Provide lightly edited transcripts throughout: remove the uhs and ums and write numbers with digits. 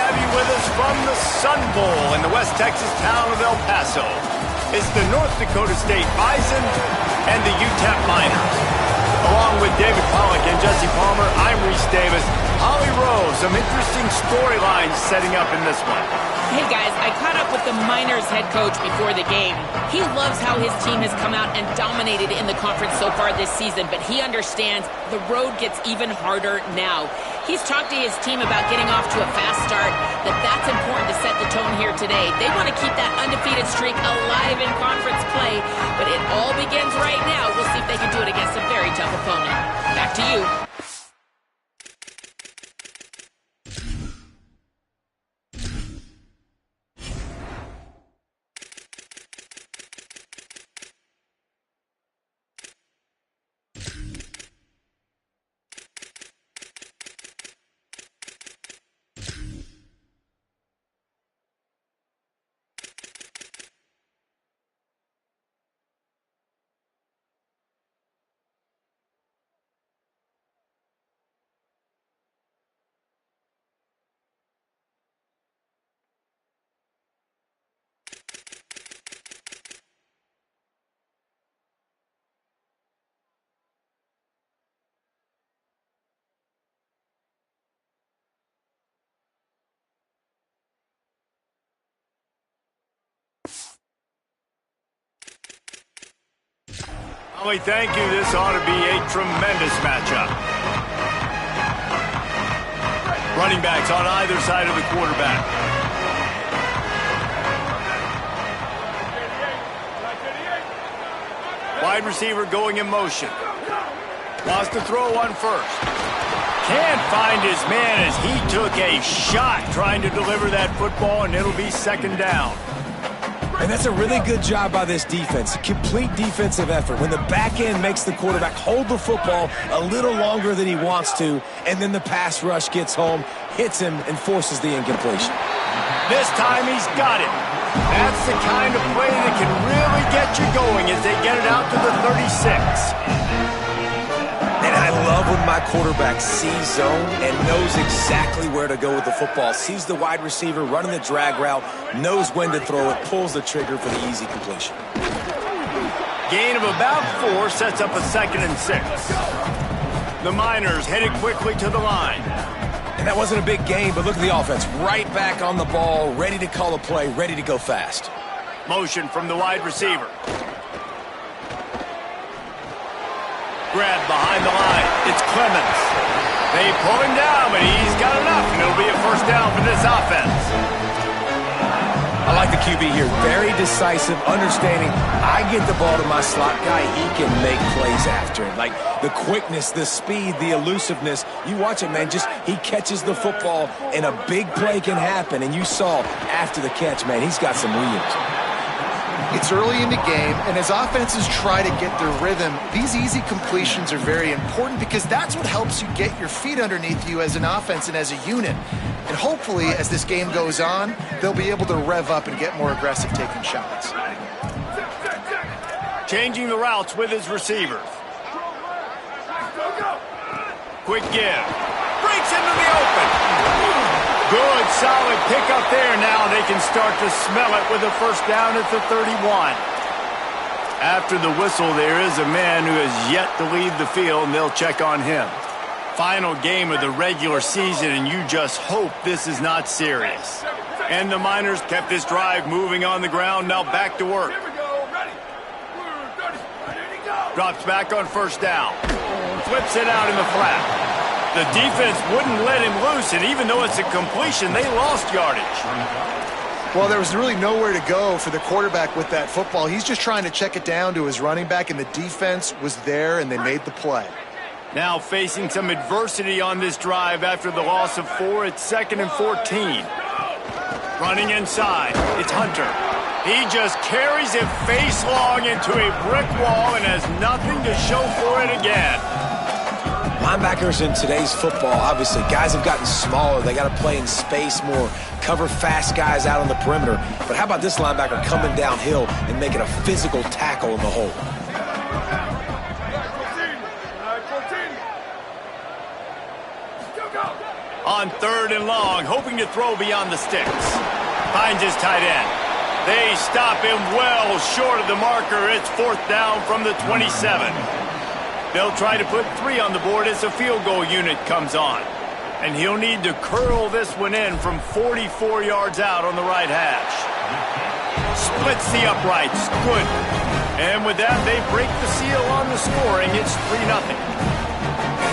have you with us from the Sun Bowl in the West Texas town of El Paso. It's the North Dakota State Bison and the UTEP Miners. Along with David Pollock and Jesse Palmer, I'm Reese Davis. Holly Rowe, some interesting storylines setting up in this one. Hey guys, I caught up with the Miners head coach before the game. He loves how his team has come out and dominated in the conference so far this season, but he understands the road gets even harder now. He's talked to his team about getting off to a fast start, that's important to set the tone here today. They want to keep that undefeated streak alive in conference play, but it all begins right now. We'll see if they can do it against a very tough opponent. Back to you. Holly, thank you. This ought to be a tremendous matchup. Running backs on either side of the quarterback. Wide receiver going in motion. Wants to throw one first. Can't find his man as he took a shot trying to deliver that football, and it'll be second down. And that's a really good job by this defense. Complete defensive effort. When the back end makes the quarterback hold the football a little longer than he wants to, and then the pass rush gets home, hits him, and forces the incompletion. This time he's got it. That's the kind of play that can really get you going as they get it out to the 36. And I love when my quarterback sees zone and knows exactly where to go with the football. Sees the wide receiver running the drag route, knows when to throw it, pulls the trigger for the easy completion. Gain of about 4 sets up a 2nd and 6. The Miners headed quickly to the line. And that wasn't a big gain, but look at the offense. Right back on the ball, ready to call a play, ready to go fast. Motion from the wide receiver. Grab behind the line. It's Clemens. They pull him down, but he's got enough, and it'll be a first down for this offense. I like the QB here. Very decisive, understanding I get the ball to my slot guy, he can make plays after it. Like the quickness, the speed, the elusiveness. You watch it, man, just he catches the football, and a big play can happen. And you saw after the catch, man, he's got some wheels. It's early in the game, and as offenses try to get their rhythm, these easy completions are very important because that's what helps you get your feet underneath you as an offense and as a unit. And hopefully, as this game goes on, they'll be able to rev up and get more aggressive taking shots. Changing the routes with his receivers. Quick give. Breaks into the open. Good, solid pickup there. Now they can start to smell it with a first down at the 31. After the whistle, there is a man who has yet to leave the field, and they'll check on him. Final game of the regular season, and you just hope this is not serious. And the Miners kept this drive moving on the ground. Now back to work. Drops back on first down. Flips it out in the flat. The defense wouldn't let him loose, and even though it's a completion, they lost yardage. Well, there was really nowhere to go for the quarterback with that football. He's just trying to check it down to his running back, and the defense was there, and they made the play. Now facing some adversity on this drive after the loss of 4, it's 2nd and 14. Running inside, it's Hunter. He just carries it face long into a brick wall and has nothing to show for it again. Linebackers in today's football, obviously, guys have gotten smaller. They got to play in space more, cover fast guys out on the perimeter. But how about this linebacker coming downhill and making a physical tackle in the hole? On 3rd and long, hoping to throw beyond the sticks. Finds his tight end. They stop him well short of the marker. It's 4th down from the 27. They'll try to put 3 on the board as the field goal unit comes on. And he'll need to curl this one in from 44 yards out on the right hash. Splits the uprights. Good. And with that, they break the seal on the scoring. It's 3-0.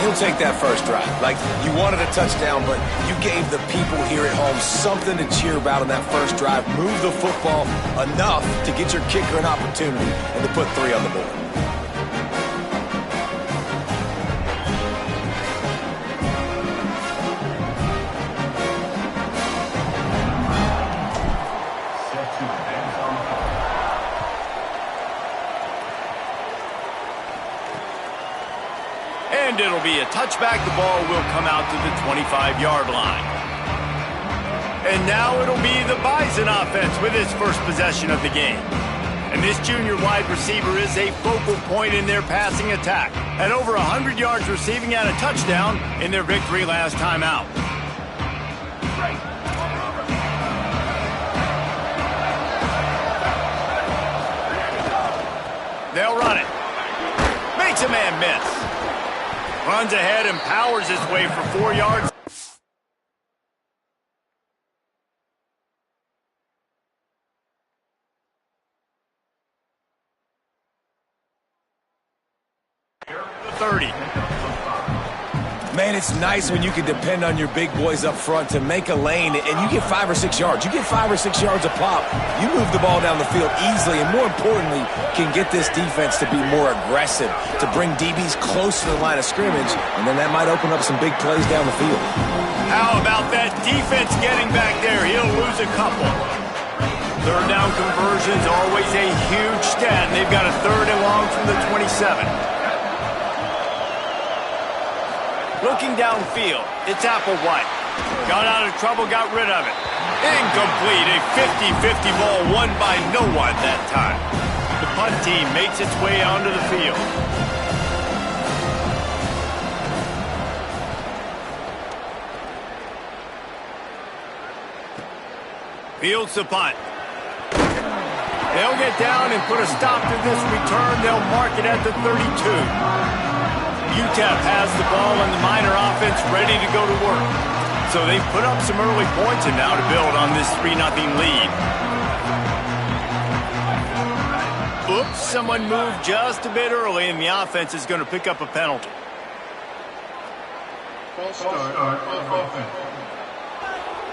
He'll take that first drive. Like, you wanted a touchdown, but you gave the people here at home something to cheer about on that first drive. Move the football enough to get your kicker an opportunity and to put 3 on the board. And it'll be a touchback. The ball will come out to the 25-yard line. And now it'll be the Bison offense with his first possession of the game. And this junior wide receiver is a focal point in their passing attack. At over 100 yards receiving and a touchdown in their victory last time out. They'll run it. Makes a man miss. Runs ahead and powers his way for 4 yards. The 30. Man, it's nice when you can depend on your big boys up front to make a lane, and you get 5 or 6 yards. You get 5 or 6 yards a pop. You move the ball down the field easily, and more importantly, can get this defense to be more aggressive, to bring DBs close to the line of scrimmage, and then that might open up some big plays down the field. How about that defense getting back there? He'll lose a couple. 3rd down conversion's always a huge stat, and they've got a 3rd and long from the 27. Looking downfield, it's Applewhite. Got out of trouble, got rid of it. Incomplete, a 50-50 ball won by no one that time. The punt team makes its way onto the field. Fields the punt. They'll get down and put a stop to this return. They'll mark it at the 32. UTEP has the ball and the Miner offense ready to go to work. So they've put up some early points and now to build on this 3-0 lead. Oops, someone moved just a bit early and the offense is going to pick up a penalty.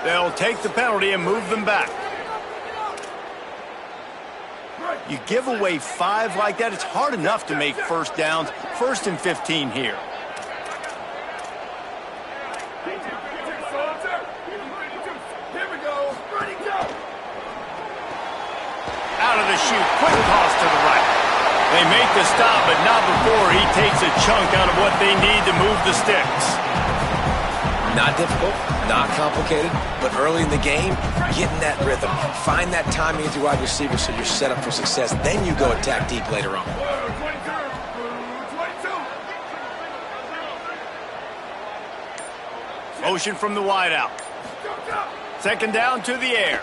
They'll take the penalty and move them back. You give away 5 like that, it's hard enough to make first downs. 1st and 15 here. Out of the chute, quick toss to the right. They make the stop, but not before he takes a chunk out of what they need to move the sticks. Not difficult, not complicated, but early in the game, getting that rhythm. Find that timing with your wide receiver so you're set up for success. Then you go attack deep later on. Motion from the wideout. 2nd down to the air.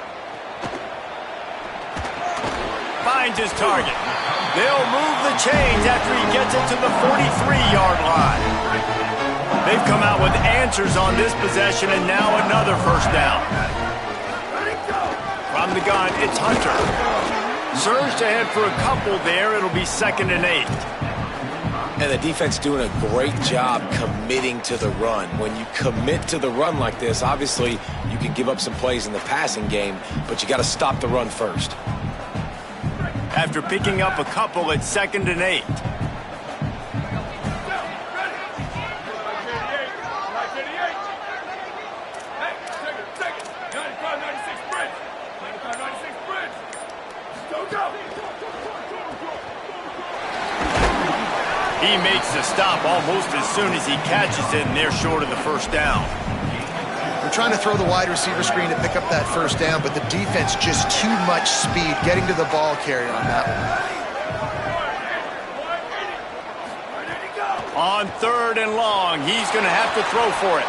Finds his target. They'll move the chains after he gets it to the 43-yard line. They've come out with answers on this possession, and now another 1st down. From the gun, it's Hunter. Surged ahead for a couple there. It'll be 2nd and 8. And the defense doing a great job committing to the run. When you commit to the run like this, obviously you can give up some plays in the passing game, but you got to stop the run first. After picking up a couple, it's 2nd and 8. He makes the stop almost as soon as he catches it, and they're short of the 1st down. They're trying to throw the wide receiver screen to pick up that 1st down, but the defense just too much speed getting to the ball carrier on that one. On 3rd and long, he's going to have to throw for it.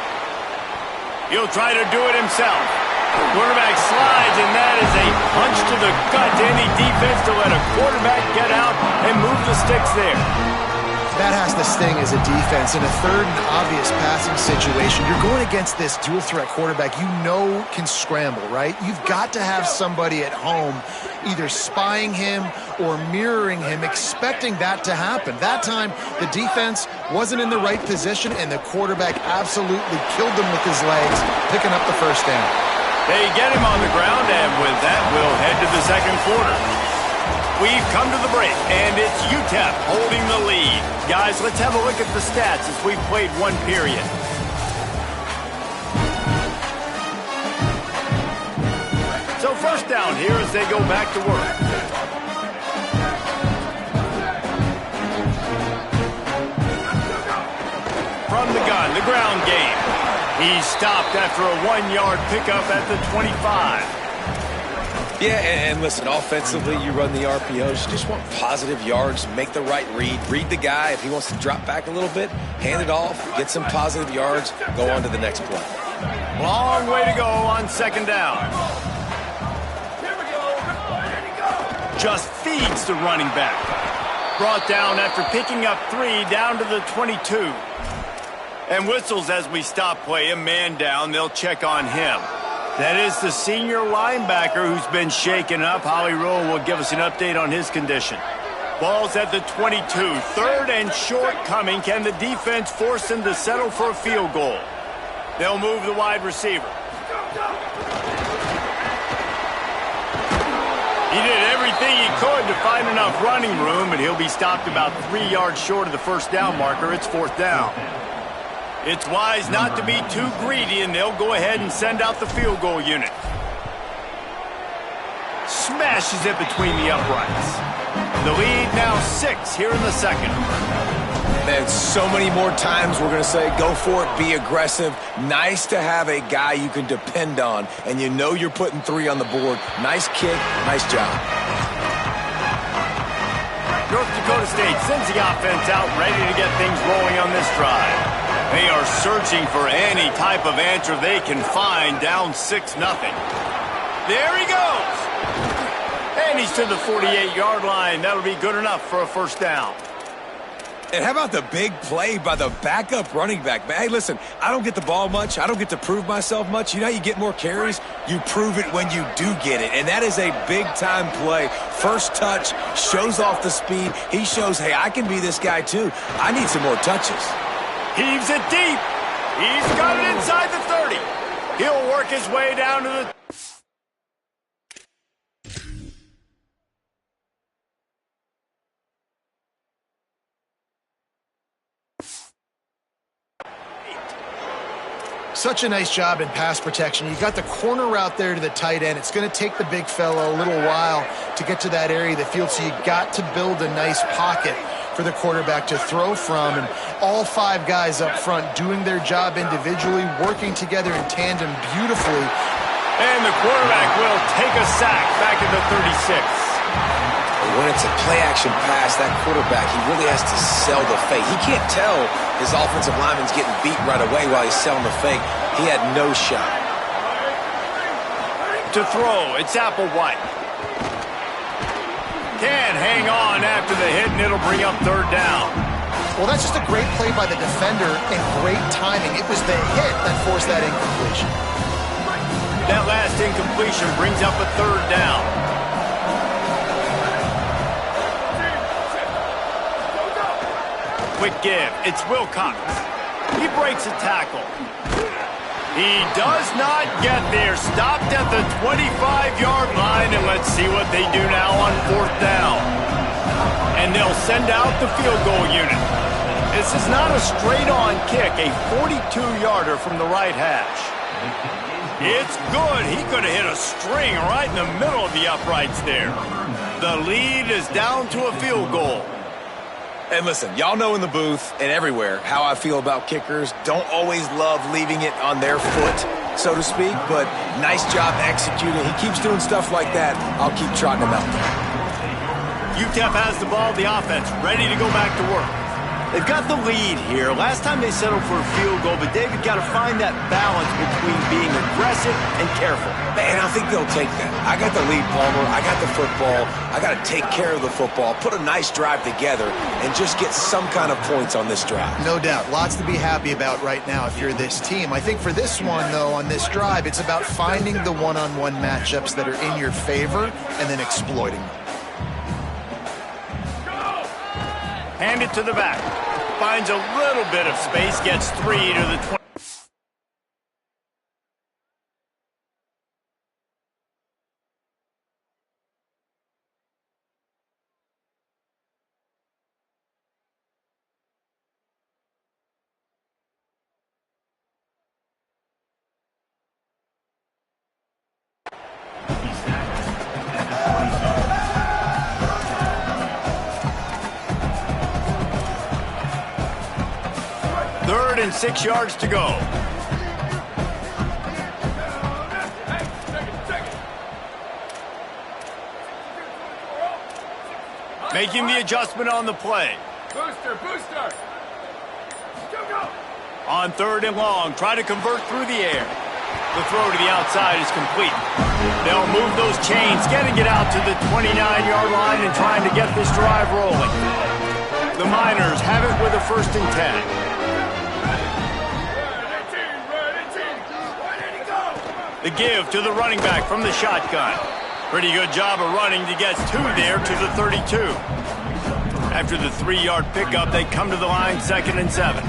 He'll try to do it himself. Quarterback slides, and that is a punch to the gut to any defense to let a quarterback get out and move the sticks there. That has to sting as a defense. In a third and obvious passing situation, you're going against this dual-threat quarterback you know can scramble, right? You've got to have somebody at home either spying him or mirroring him, expecting that to happen. That time, the defense wasn't in the right position, and the quarterback absolutely killed them with his legs, picking up the first down. They get him on the ground, and with that, we'll head to the second quarter. We've come to the break, and it's UTEP holding the lead. Guys, let's have a look at the stats as we've played one period. So first down here as they go back to work. From the gun, the ground game. He's stopped after a 1-yard pickup at the 25. Yeah, and listen, offensively, you run the RPOs. You just want positive yards, make the right read. Read the guy. If he wants to drop back a little bit, hand it off, get some positive yards, go on to the next play. Long way to go on second down. Just feeds the running back. Brought down after picking up 3 down to the 22. And whistles as we stop play. A man down, they'll check on him. That is the senior linebacker who's been shaken up. Holly Rowe will give us an update on his condition. Ball's at the 22. Third and short coming. Can the defense force them to settle for a field goal? They'll move the wide receiver. He did everything he could to find enough running room, and he'll be stopped about 3 yards short of the first down marker. It's fourth down. It's wise not to be too greedy, and they'll go ahead and send out the field goal unit. Smashes it between the uprights. The lead now 6 here in the second. And so many more times we're going to say, go for it, be aggressive. Nice to have a guy you can depend on, and you know you're putting 3 on the board. Nice kick, nice job. North Dakota State sends the offense out, ready to get things rolling on this drive. They are searching for any type of answer they can find, down 6-0. There he goes. And he's to the 48-yard line. That'll be good enough for a first down. And how about the big play by the backup running back? Man, hey, listen, I don't get the ball much. I don't get to prove myself much. You know how you get more carries? You prove it when you do get it. And that is a big-time play. First touch, shows off the speed. He shows, hey, I can be this guy too. I need some more touches. Heaves it deep. He's got it inside the 30. He'll work his way down to the... Such a nice job in pass protection. You got the corner route there to the tight end. It's going to take the big fella a little while to get to that area of the field, so you got to build a nice pocket for the quarterback to throw from, and all 5 guys up front doing their job individually, working together in tandem beautifully. And the quarterback will take a sack back at the 36. When it's a play-action pass, that quarterback, he really has to sell the fake. He can't tell his offensive lineman's getting beat right away while he's selling the fake. He had no shot. To throw, it's Applewhite. Can hang on after the hit, and it'll bring up third down. Well, that's just a great play by the defender and great timing. It was the hit that forced that incompletion. That last incompletion brings up a third down. Quick give. It's Wilcox. He breaks a tackle. He does not get there. Stopped at the 25-yard line, and let's see what they do now on fourth down. And they'll send out the field goal unit. This is not a straight-on kick, a 42-yarder from the right hash. It's good. He could have hit a string right in the middle of the uprights there. The lead is down to a field goal. And listen, y'all know in the booth and everywhere how I feel about kickers. Don't always love leaving it on their foot, so to speak, but nice job executing. He keeps doing stuff like that. I'll keep trotting him out there. UTEP has the ball, the offense, ready to go back to work. They've got the lead here. Last time they settled for a field goal, but David got to find that balance between being aggressive and careful. Man, I think they'll take that. I got the lead, Palmer. I got the football. I got to take care of the football, put a nice drive together, and just get some kind of points on this drive. No doubt. Lots to be happy about right now if you're this team. I think for this one, though, on this drive, it's about finding the one-on-one matchups that are in your favor and then exploiting them. Hand it to the back. Finds a little bit of space, gets 3 to the 20. Third and 6 yards to go. Making the adjustment on the play. Booster. On 3rd and long, try to convert through the air. The throw to the outside is complete. They'll move those chains, getting it out to the 29-yard line and trying to get this drive rolling. The Miners have it with a 1st and 10. The give to the running back from the shotgun. Pretty good job of running to get 2 there to the 32. After the 3-yard pickup, they come to the line 2nd and 7.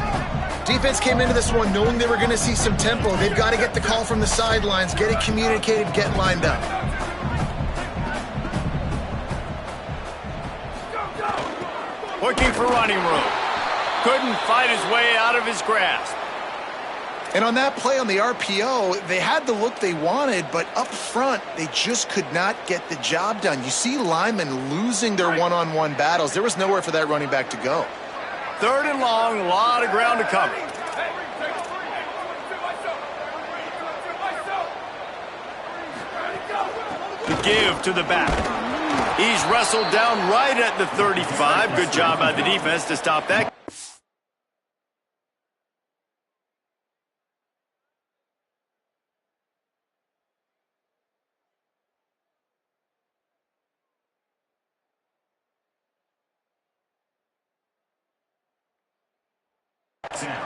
Defense came into this one knowing they were going to see some tempo. They've got to get the call from the sidelines, get it communicated, get lined up. Looking for running room. Couldn't fight his way out of his grasp. And on that play on the RPO, they had the look they wanted, but up front, they just could not get the job done. You see linemen losing their one-on-one battles. There was nowhere for that running back to go. 3rd and long, a lot of ground to cover. The give to the back. He's wrestled down right at the 35. Good job by the defense to stop that.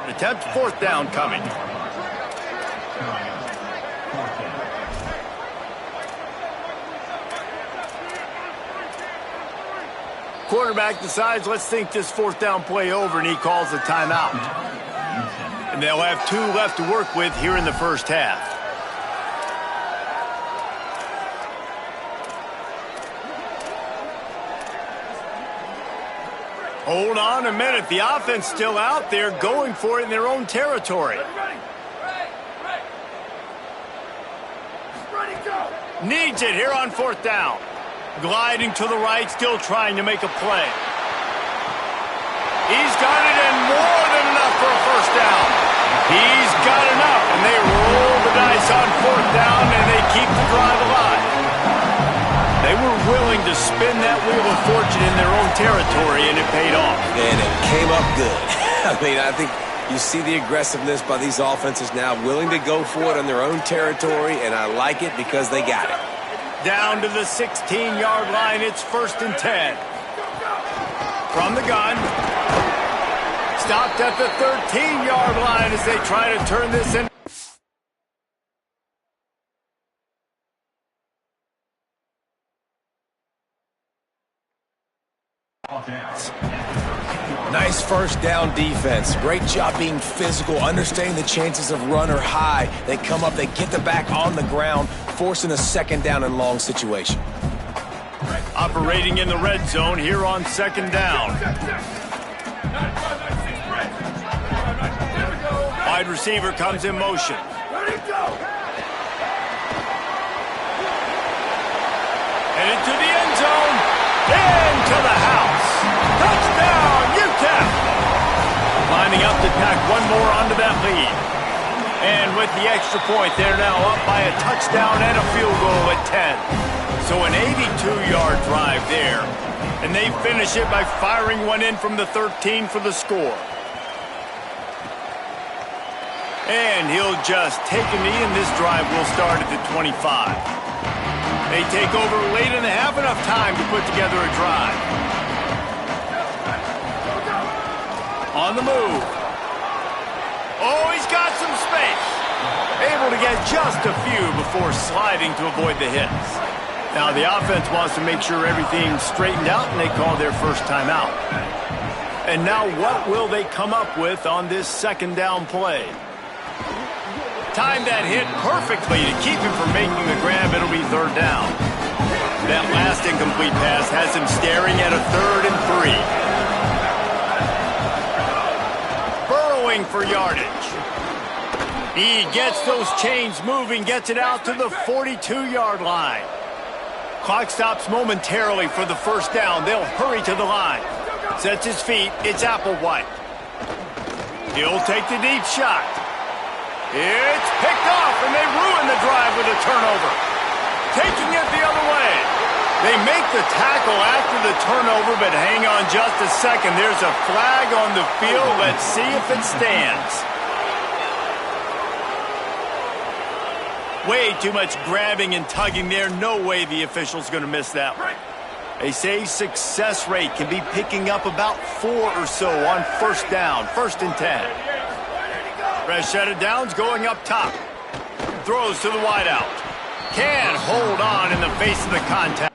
Attempt 4th down coming. Quarterback decides, let's think this 4th down play over, and he calls a timeout. And they'll have 2 left to work with here in the 1st half. Hold on a minute. The offense still out there going for it in their own territory. Needs it here on 4th down. Gliding to the right, still trying to make a play. He's got it in more than enough for a 1st down. He's got enough, and they roll the dice on 4th down, and they keep the drive alive. They were willing to spin that wheel of fortune in their own territory, and it paid off. And it came up good. I mean, I think you see the aggressiveness by these offenses now, willing to go for it on their own territory, and I like it because they got it. Down to the 16-yard line, it's 1st and 10. From the gun. Stopped at the 13-yard line as they try to turn this in. Nice 1st down defense. Great job being physical, understanding the chances of run are high. They come up, they get the back on the ground, forcing a 2nd down and long situation. Operating in the red zone here on 2nd down. Wide receiver comes in motion. Headed to the end zone. Into the house. Touchdown, UTEP. Lining up to tack one more onto that lead. And with the extra point, they're now up by a touchdown and a field goal at 10. So an 82-yard drive there. And they finish it by firing one in from the 13 for the score. And he'll just take a knee, and this drive will start at the 25. They take over late in the half, enough time to put together a drive. On the move. Oh, he's got some space. Able to get just a few before sliding to avoid the hits. Now the offense wants to make sure everything's straightened out, and they call their first timeout. And now what will they come up with on this second down play? Timed that hit perfectly to keep him from making the grab. It'll be third down. That last incomplete pass has him staring at a 3rd and 3. Burrowing for yardage. He gets those chains moving, gets it out to the 42-yard line. Clock stops momentarily for the first down. They'll hurry to the line. Sets his feet. It's Applewhite. He'll take the deep shot. It's picked off, and they ruin the drive with a turnover. Taking it the other way. They make the tackle after the turnover, but hang on just a second. There's a flag on the field. Let's see if it stands. Way too much grabbing and tugging there. No way the official's going to miss that one. They say success rate can be picking up about 4 or so on first down, 1st and 10. Fresh set of downs going up top. Throws to the wideout. Can't hold on in the face of the contact.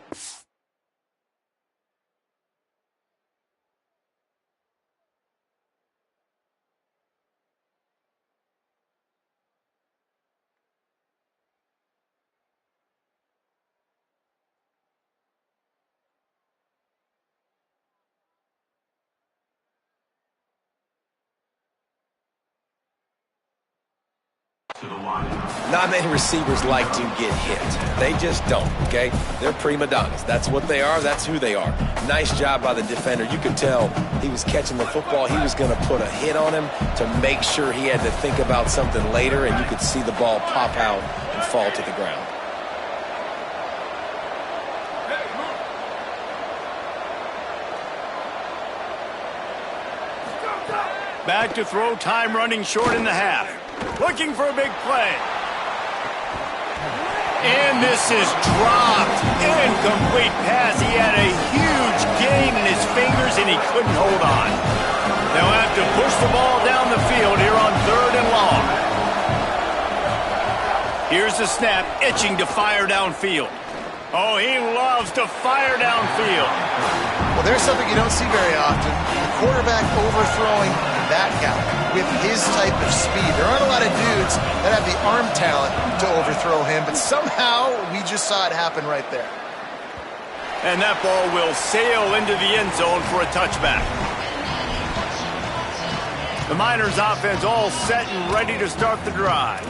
Not many receivers like to get hit. They just don't, okay? They're prima donnas. That's what they are. That's who they are. Nice job by the defender. You could tell he was catching the football. He was going to put a hit on him to make sure he had to think about something later, and you could see the ball pop out and fall to the ground. Back to throw, time running short in the half. Looking for a big play. And this is dropped. Incomplete pass. He had a huge gain in his fingers, and he couldn't hold on. They'll have to push the ball down the field here on 3rd and long. Here's the snap, itching to fire downfield. Oh, he loves to fire downfield. Well, there's something you don't see very often. The quarterback overthrowing that guy with his type of speed. There aren't a lot of dudes that have the arm talent to overthrow him, but somehow we just saw it happen right there. And that ball will sail into the end zone for a touchback. The Miners offense all set and ready to start the drive.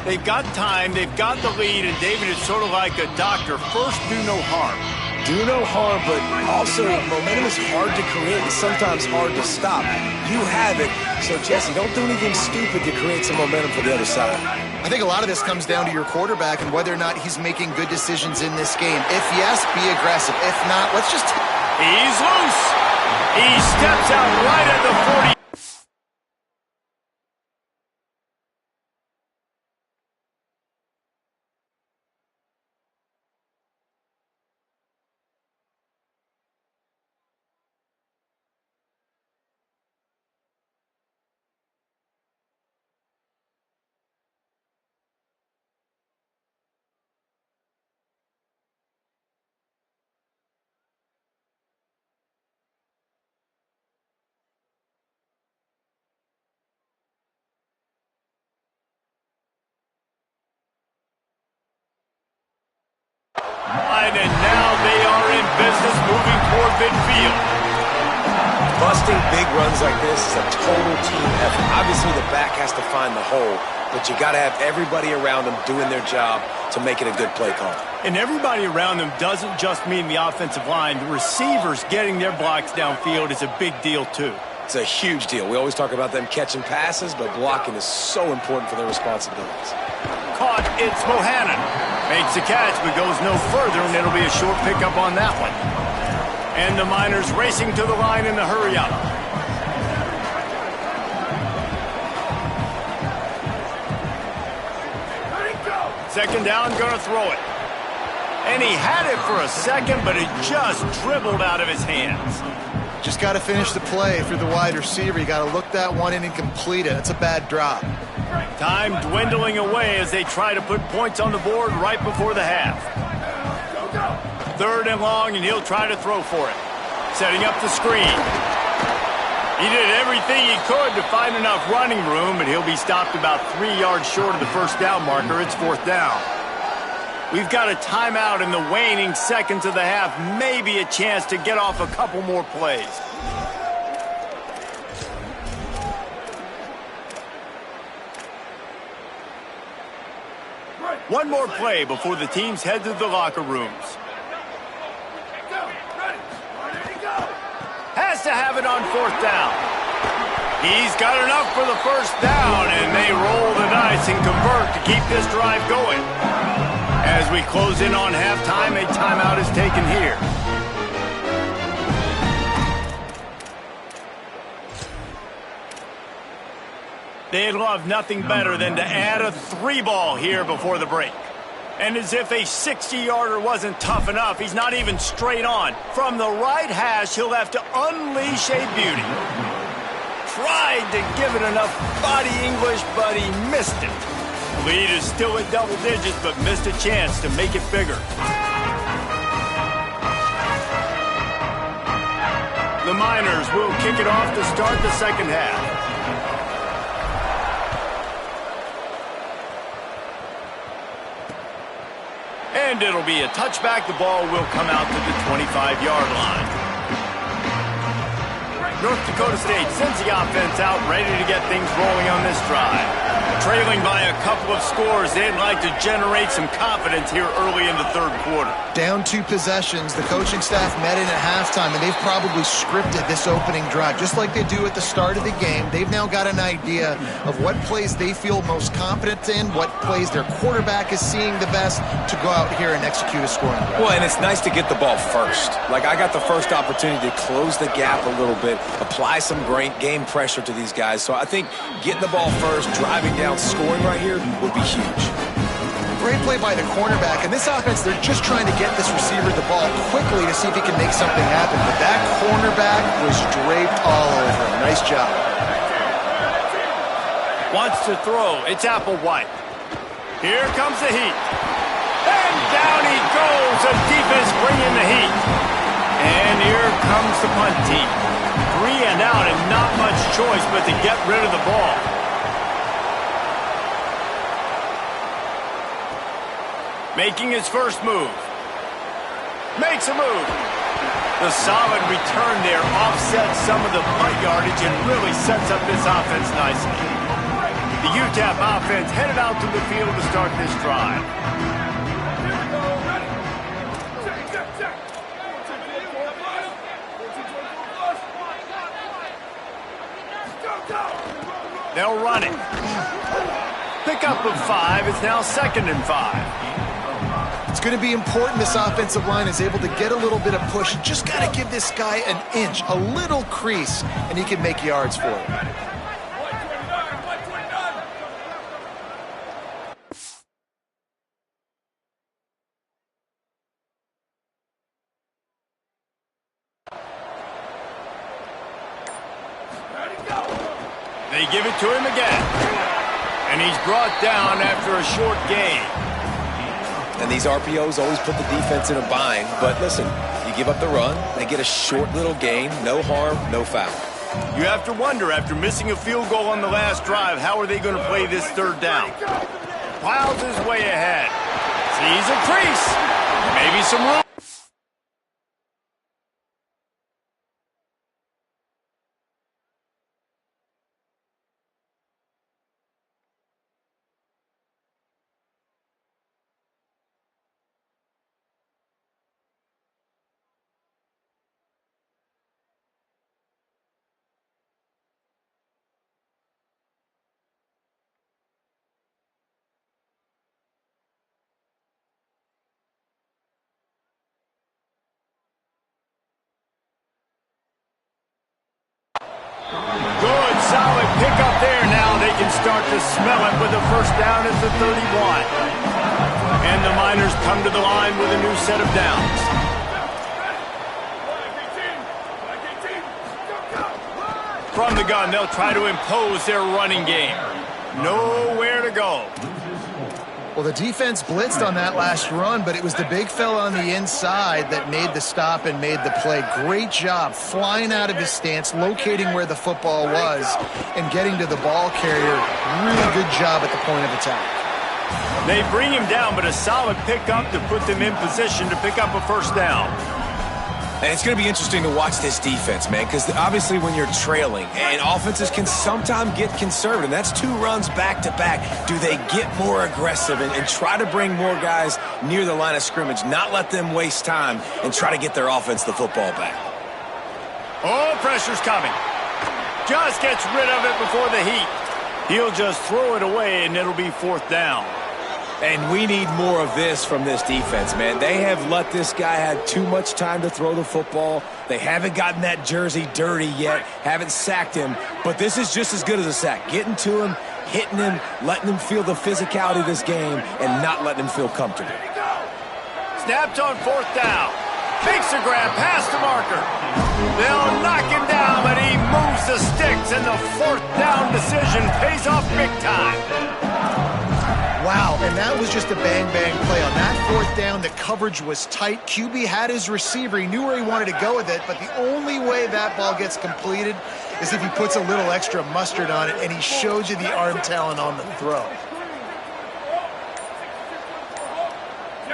They've got time, they've got the lead, and David is sort of like a doctor. First, do no harm. Do no harm, but also momentum is hard to create and sometimes hard to stop. You have it, so Jesse, don't do anything stupid to create some momentum for the other side. I think a lot of this comes down to your quarterback and whether or not he's making good decisions in this game. If yes, be aggressive. If not, let's just... He's loose. He steps out right at the 40. And now they are in business, moving toward midfield. Busting big runs like this is a total team effort. Obviously, the back has to find the hole, but you got to have everybody around them doing their job to make it a good play call. And everybody around them doesn't just mean the offensive line. The receivers getting their blocks downfield is a big deal, too. It's a huge deal. We always talk about them catching passes, but blocking is so important for their responsibilities. Caught, it's Bohannon. Makes the catch, but goes no further, and it'll be a short pickup on that one. And the Miners racing to the line in the hurry-up. Second down, gonna throw it. And he had it for a second, but it just dribbled out of his hands. Just got to finish the play. If you're the wide receiver, you got to look that one in and complete it. It's a bad drop. Time dwindling away as they try to put points on the board right before the half. Third and long, and he'll try to throw for it. Setting up the screen. He did everything he could to find enough running room, but he'll be stopped about 3 yards short of the first down marker. It's fourth down. We've got a timeout in the waning seconds of the half. Maybe a chance to get off a couple more plays. One more play before the teams head to the locker rooms. Has to have it on fourth down. He's got enough for the first down, and they roll the dice and convert to keep this drive going. As we close in on halftime, a timeout is taken here. They'd love nothing better than to add a 3-ball here before the break. And as if a 60-yarder wasn't tough enough, he's not even straight on. From the right hash, he'll have to unleash a beauty. Tried to give it enough body English, but he missed it. Lead is still at double digits, but missed a chance to make it bigger. The Miners will kick it off to start the second half. And it'll be a touchback. The ball will come out to the 25-yard line. North Dakota State sends the offense out, ready to get things rolling on this drive. Trailing by a couple of scores, they'd like to generate some confidence here early in the third quarter. Down 2 possessions, the coaching staff met in at halftime, and they've probably scripted this opening drive. Just like they do at the start of the game, they've now got an idea of what plays they feel most confident in, what plays their quarterback is seeing the best to go out here and execute a scoring drive. Well, and it's nice to get the ball first. Like, I got the first opportunity to close the gap a little bit, apply some great game pressure to these guys. So I think getting the ball first, driving down, scoring right here would be huge. Great play by the cornerback. And this offense, they're just trying to get this receiver the ball quickly to see if he can make something happen. But that cornerback was draped all over him. Nice job. Wants to throw. It's Applewhite. Here comes the heat. And down he goes. The defense bringing the heat. And here comes the punt team. 3 and out and not much choice but to get rid of the ball. Making his first move. Makes a move. The solid return there offsets some of the punt yardage and really sets up this offense nicely. The UTEP offense headed out to the field to start this drive. They'll run it. Pickup of 5. It's now 2nd and 5. It's going to be important this offensive line is able to get a little bit of push. Just got to give this guy an inch, a little crease, and he can make yards for it. They give it to him again. And he's brought down after a short gain. And these RPOs always put the defense in a bind. But listen, you give up the run, they get a short little gain, no harm, no foul. You have to wonder, after missing a field goal on the last drive, how are they going to play this third down? Piles his way ahead. Sees a crease. Maybe some room. they can start to smell it with a first down at the 31. And the Miners come to the line with a new set of downs. From the gun, they'll try to impose their running game. Nowhere to go. Well, the defense blitzed on that last run, but it was the big fella on the inside that made the stop and made the play. Great job flying out of his stance, locating where the football was, and getting to the ball carrier. Really good job at the point of attack. They bring him down, but a solid pickup to put them in position to pick up a first down. And it's going to be interesting to watch this defense, man, because obviously when you're trailing, and offenses can sometimes get conservative. That's 2 runs back-to-back. Do they get more aggressive and try to bring more guys near the line of scrimmage, not let them waste time, and try to get their offense the football back? Oh, pressure's coming. Just gets rid of it before the heat. He'll just throw it away, and it'll be 4th down. And we need more of this from this defense, man. They have let this guy have too much time to throw the football. They haven't gotten that jersey dirty yet, haven't sacked him. But this is just as good as a sack. Getting to him, hitting him, letting him feel the physicality of this game, and not letting him feel comfortable. Snapped on 4th down. Makes a grab past the marker. They'll knock him down, but he moves the sticks, and the 4th down decision pays off big time. Wow, and that was just a bang-bang play. On that 4th down, the coverage was tight. QB had his receiver. He knew where he wanted to go with it, but the only way that ball gets completed is if he puts a little extra mustard on it, and he showed you the arm talent on the throw.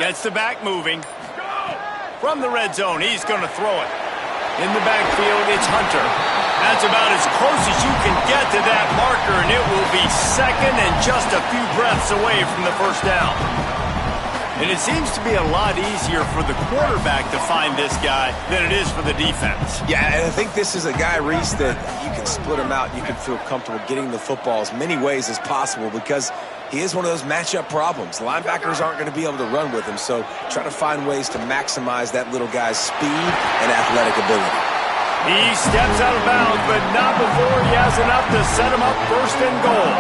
Gets the back moving. From the red zone, he's going to throw it. In the backfield, it's Hunter. That's about as close as you can get to that marker, and it will be second and just a few breaths away from the first down. And it seems to be a lot easier for the quarterback to find this guy than it is for the defense. Yeah, and I think this is a guy, Reese, that you can split him out. You can feel comfortable getting the football as many ways as possible because he is one of those matchup problems. Linebackers aren't going to be able to run with him, so try to find ways to maximize that little guy's speed and athletic ability. He steps out of bounds, but not before he has enough to set him up 1st and goal.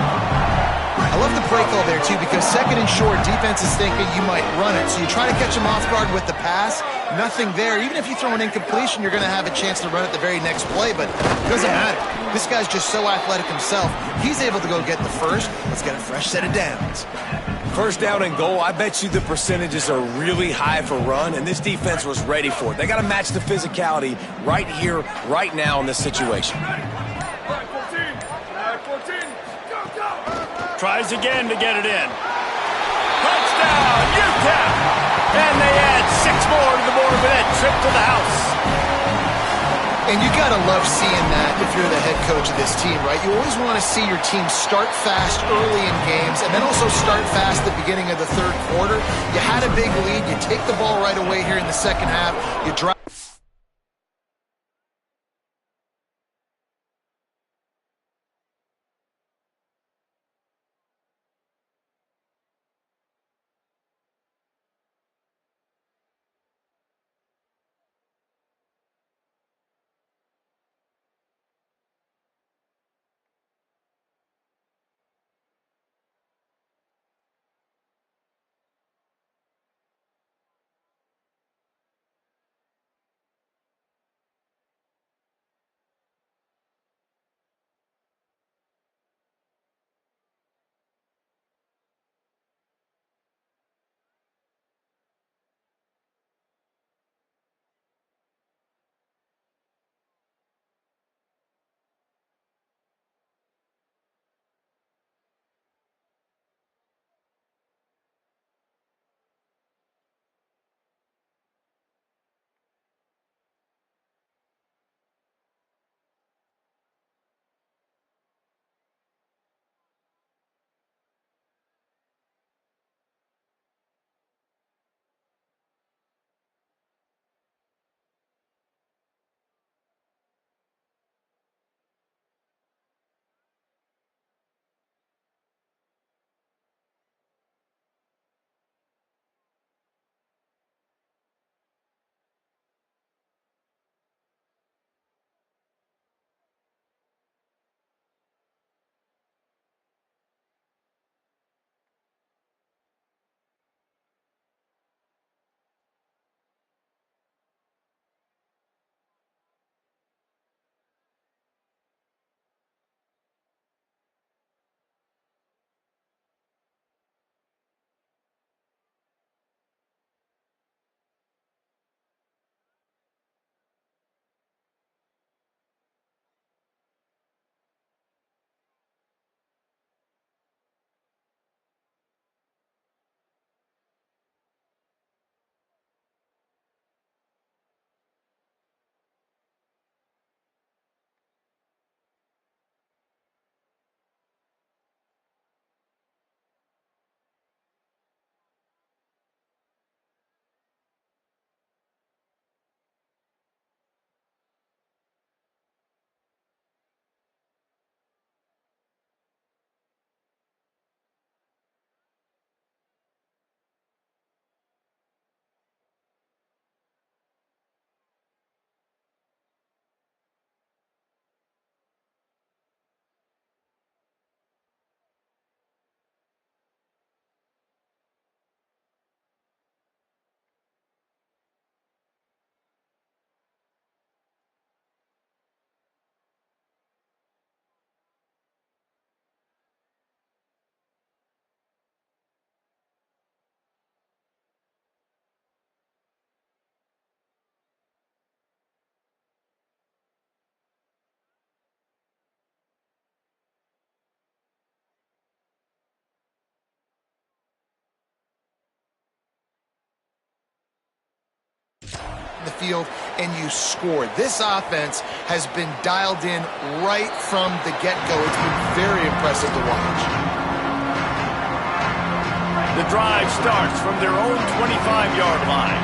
I love the play call there, too, because 2nd and short, defense is thinking you might run it. So you try to catch him off guard with the pass. Nothing there. Even if you throw an incompletion, you're going to have a chance to run it the very next play, but it doesn't matter. This guy's just so athletic himself. He's able to go get the first. Let's get a fresh set of downs. 1st down and goal, I bet you the percentages are really high for run, and this defense was ready for it. They got to match the physicality right here, right now in this situation. Tries again to get it in. Touchdown, UTEP! And they add 6 more to the board with that trip to the house. And you got to love seeing that if you're the head coach of this team, right? You always want to see your team start fast early in games and then also start fast at the beginning of the 3rd quarter. You had a big lead. You take the ball right away here in the 2nd half. You drive. the field and you score. This offense has been dialed in right from the get-go. It's been very impressive to watch. The drive starts from their own 25-yard line.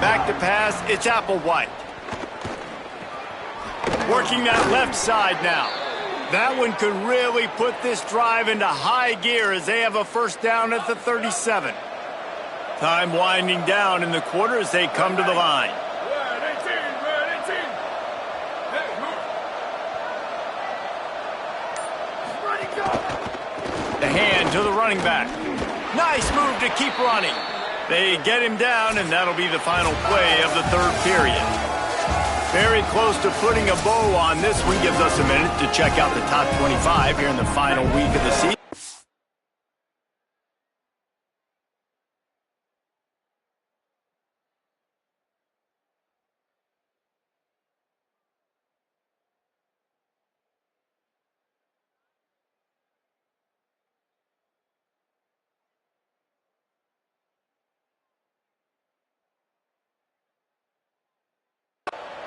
Back to pass, it's Applewhite. Working that left side now. That one could really put this drive into high gear as they have a first down at the 37. Time winding down in the quarter as they come to the line. The hand to the running back. Nice move to keep running. They get him down, and that'll be the final play of the third period. Very close to putting a bow on this one. Gives us a minute to check out the top 25 here in the final week of the season.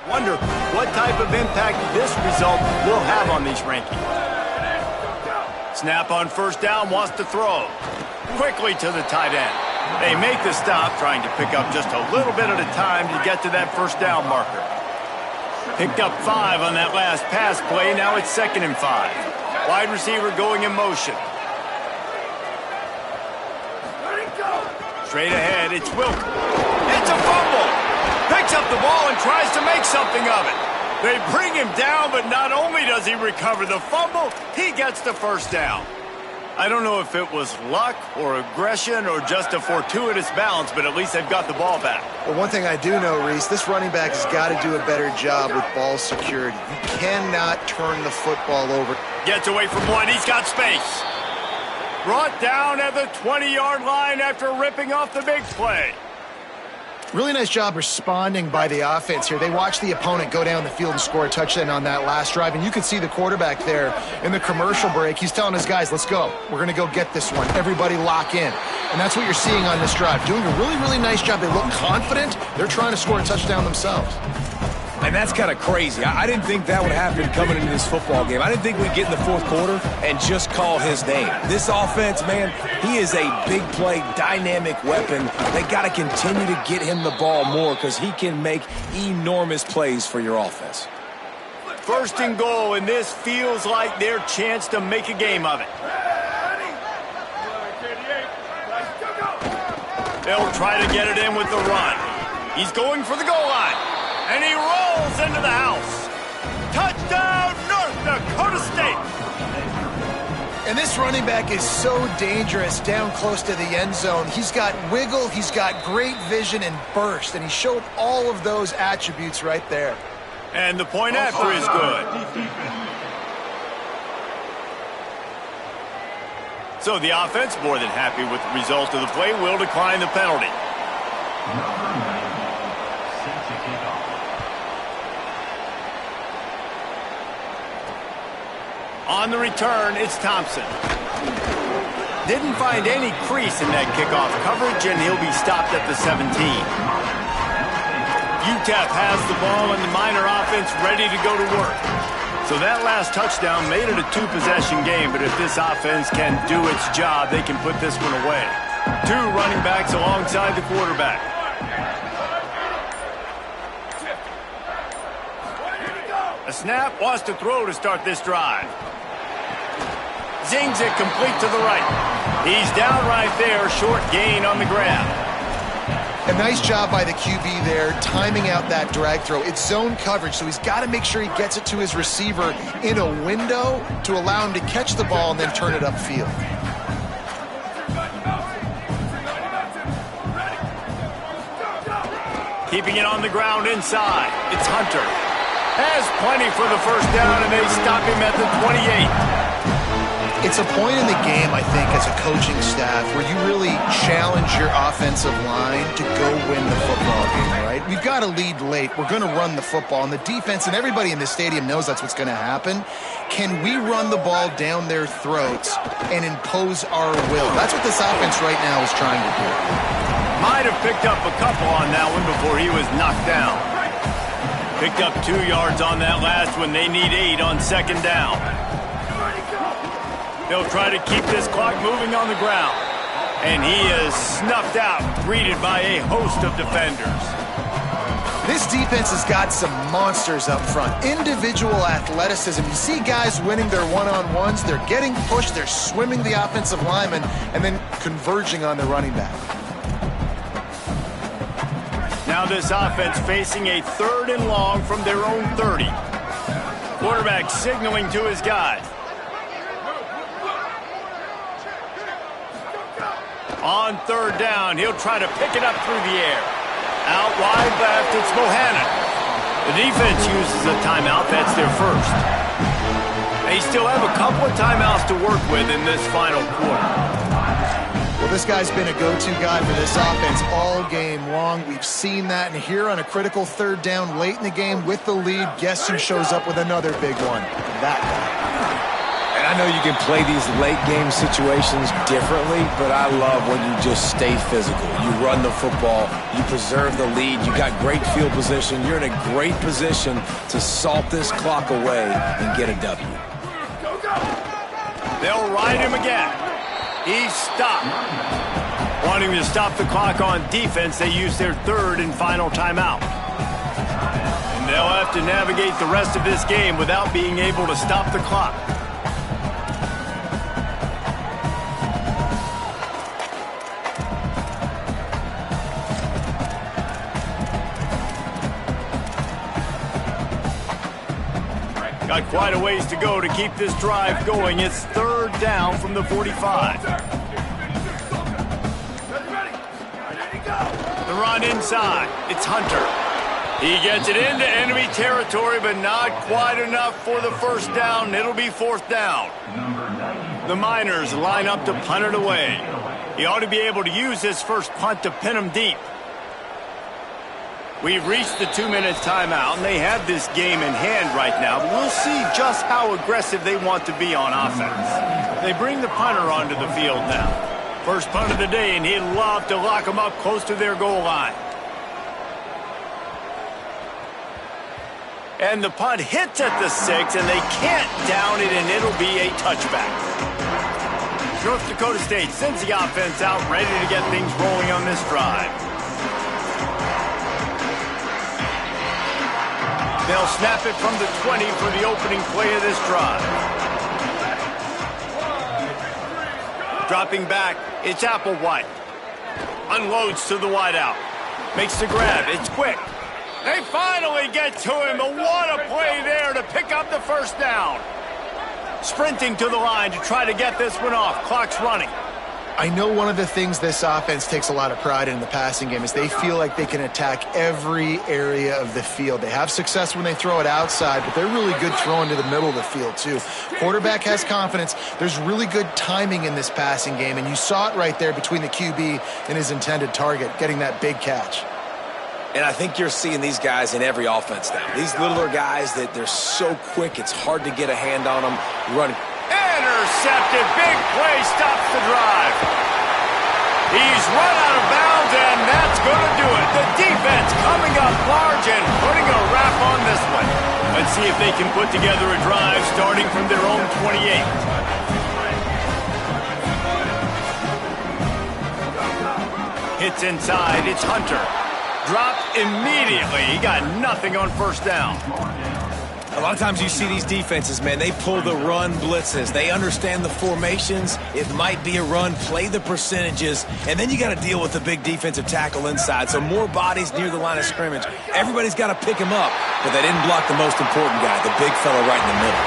Wonder what type of impact this result will have on these rankings. Snap on first down, wants to throw. Quickly to the tight end. They make the stop, trying to pick up just a little bit at a time to get to that first down marker. Picked up 5 on that last pass play, now it's 2nd and 5. Wide receiver going in motion. Straight ahead, it's Wilk. It's a fumble! Picks up the ball and tries to make something of it. They bring him down, but not only does he recover the fumble, he gets the first down. I don't know if it was luck or aggression or just a fortuitous bounce, but at least they've got the ball back. Well, one thing I do know, Reese, this running back has got to do a better job with ball security. You cannot turn the football over. Gets away from one. He's got space. Brought down at the 20-yard line after ripping off the big play. Really nice job responding by the offense here. They watched the opponent go down the field and score a touchdown on that last drive, and you could see the quarterback there in the commercial break. He's telling his guys, let's go. We're going to go get this one. Everybody lock in. And that's what you're seeing on this drive. Doing a really, really nice job. They look confident. They're trying to score a touchdown themselves. And that's kind of crazy. I didn't think that would happen coming into this football game. I didn't think we'd get in the fourth quarter and just call his name. This offense, man, he is a big play, dynamic weapon. They got to continue to get him the ball more because he can make enormous plays for your offense. First and goal, and this feels like their chance to make a game of it. They'll try to get it in with the run. He's going for the goal line. And he rolls into the house. Touchdown, North Dakota State. And this running back is so dangerous down close to the end zone. He's got wiggle, he's got great vision and burst, and he showed all of those attributes right there. And the point after is good. So the offense, more than happy with the result of the play, will decline the penalty. On the return, it's Thompson. Didn't find any crease in that kickoff coverage, and he'll be stopped at the 17. UTEP has the ball, and the Miner offense ready to go to work. So that last touchdown made it a 2-possession game, but if this offense can do its job, they can put this one away. 2 running backs alongside the quarterback. A snap, wants to throw to start this drive. Zings it complete to the right. He's down right there, short gain on the grab. A nice job by the QB there, timing out that drag throw. It's zone coverage, so he's got to make sure he gets it to his receiver in a window to allow him to catch the ball and then turn it upfield. Keeping it on the ground inside. It's Hunter. Has plenty for the first down, and they stop him at the 28. It's a point in the game, I think, as a coaching staff where you really challenge your offensive line to go win the football game, right? We've got to lead late. We're going to run the football, and the defense and everybody in this stadium knows that's what's going to happen. Can we run the ball down their throats and impose our will? That's what this offense right now is trying to do. Might have picked up a couple on that one before he was knocked down. Picked up 2 yards on that last one. They need 8 on second down. They'll try to keep this clock moving on the ground. And he is snuffed out, greeted by a host of defenders. This defense has got some monsters up front. Individual athleticism. You see guys winning their one-on-ones. They're getting pushed. They're swimming the offensive lineman and then converging on the running back. Now this offense facing a 3rd and long from their own 30. Quarterback signaling to his guys. On 3rd down, he'll try to pick it up through the air. Out wide left, it's Bohannon. The defense uses a timeout. That's their first. They still have a couple of timeouts to work with in this final quarter. Well, this guy's been a go-to guy for this offense all game long. We've seen that, and here on a critical 3rd down late in the game with the lead, guess who shows up with another big one? That guy. And I know you can play these late game situations differently, but I love when you just stay physical. You run the football, you preserve the lead, you got great field position, you're in a great position to salt this clock away and get a W. They'll ride him again. He's stopped. Wanting to stop the clock on defense, they use their 3rd and final timeout. And they'll have to navigate the rest of this game without being able to stop the clock. Got quite a ways to go to keep this drive going. It's 3rd down from the 45. The run inside. It's Hunter. He gets it into enemy territory, but not quite enough for the first down. It'll be 4th down. The Miners line up to punt it away. He ought to be able to use his first punt to pin him deep. We've reached the 2-minute timeout, and they have this game in hand right now. But we'll see just how aggressive they want to be on offense. They bring the punter onto the field now. First punt of the day, and he'd love to lock them up close to their goal line. And the punt hits at the 6, and they can't down it, and it'll be a touchback. North Dakota State sends the offense out, ready to get things rolling on this drive. They'll snap it from the 20 for the opening play of this drive. Dropping back, it's Applewhite. Unloads to the wideout. Makes the grab, it's quick. They finally get to him, but what a play there to pick up the first down. Sprinting to the line to try to get this one off. Clock's running. I know one of the things this offense takes a lot of pride in the passing game is they feel like they can attack every area of the field. They have success when they throw it outside, but they're really good throwing to the middle of the field too. Quarterback has confidence. There's really good timing in this passing game, and you saw it right there between the QB and his intended target, getting that big catch. And I think you're seeing these guys in every offense now. These littler guys that they're so quick, it's hard to get a hand on them running. Intercepted. Big play stops the drive. He's run out of bounds, and that's going to do it. The defense coming up large and putting a wrap on this one. Let's see if they can put together a drive starting from their own 28. Hits inside. It's Hunter. Dropped immediately. He got nothing on first down. A lot of times you see these defenses, man, they pull the run blitzes. They understand the formations. It might be a run, play the percentages, and then you got to deal with the big defensive tackle inside. So more bodies near the line of scrimmage. Everybody's got to pick him up, but they didn't block the most important guy, the big fella right in the middle.